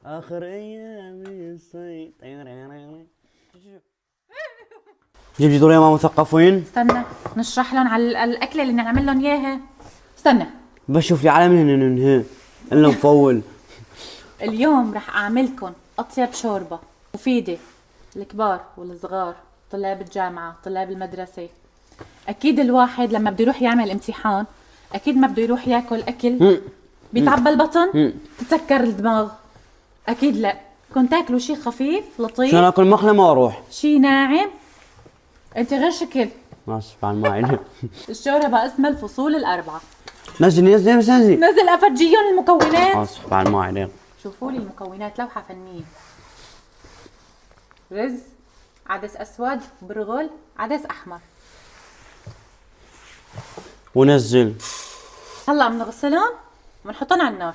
آخر أيام الصيف. جيب دول يا ماما مثقفين. استنى نشرح لهم على الأكلة اللي نعمل لهم إياها. استنى بشوف لي على من هنا إلا مفول. اليوم رح أعملكم أطيب شوربة مفيدة، الكبار والصغار، طلاب الجامعة، طلاب المدرسة. أكيد الواحد لما بده يروح يعمل امتحان أكيد ما بده يروح ياكل أكل بيتعبى البطن تتسكر الدماغ. أكيد لا، كنت تاكلوا شي خفيف لطيف، شو ناكل مخلة ما أروح. شي ناعم. أنت غير شكل. آسف على الماعدة. الشوربة اسمها الفصول الأربعة. نزل نزل أفرجيهم المكونات. آسف على الماعدة. شوفوا لي المكونات، لوحة فنية. رز، عدس أسود، برغل، عدس أحمر. ونزل. هلا بنغسلهم وبنحطهم على النار.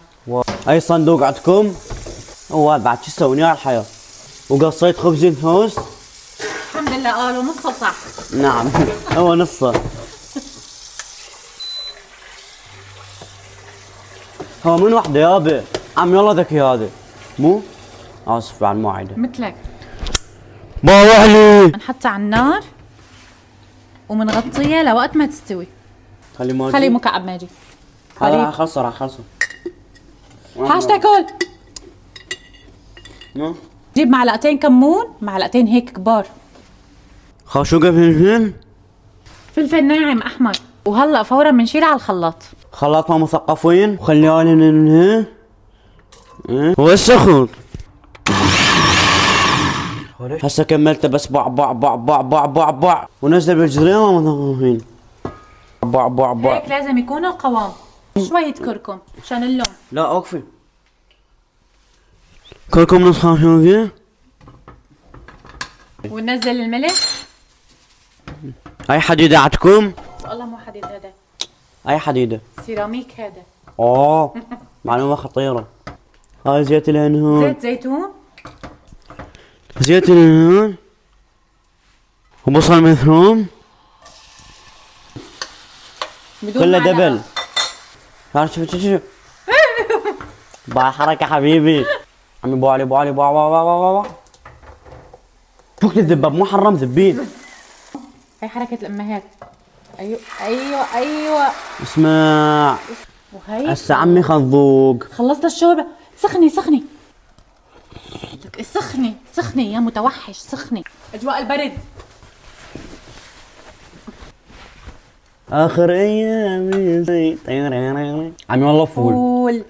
أي صندوق عندكم؟ هو بعد شو تسويني على الحياة؟ وقصيت خبز الهوس؟ الحمد لله قالوا نصه صح. نعم هو نصه. هو من وحدة يابا عم يلا ذكي هذا مو؟ آسف على الموعدة مثلك. ما وحلي. بنحطها على النار وبنغطيها لوقت ما تستوي. خلي مكعب ماجي. راح خلصه حاج تاكل. جيب معلقتين كمون، معلقتين هيك كبار. شو فلفل؟ فلفل ناعم احمر. وهلا فورا بنشيلها على الخلاط. خلاط ما مثقفين وخليها لنا هنا. والسخن هسه كملته بس باع باع باع باع باع باع باع ونزل بالجريمة ما مثقفين. باع باع باع. هيك لازم يكون القوام. شوية كركم عشان اللون. لا اوقفي. كلكم نص خامسة. وننزل الملح. اي حديدة عندكم؟ والله مو حديد هذا. اي حديدة؟ سيراميك هذا. معلومة خطيرة. هاي زيت الهنون. زيت زيتون. زيت الهنون وبصل مثروم. كله دبل. شوف باع حركة حبيبي. عمي بو علي بو فوق الذباب مو حرام ذبين. هاي حركة الأمهات. أيوة. اسمع وهي هسه عمي خضوق. خلصت الشوربة. سخني لك سخني يا متوحش، سخني. أجواء البرد. آخر أيام عمي والله فول.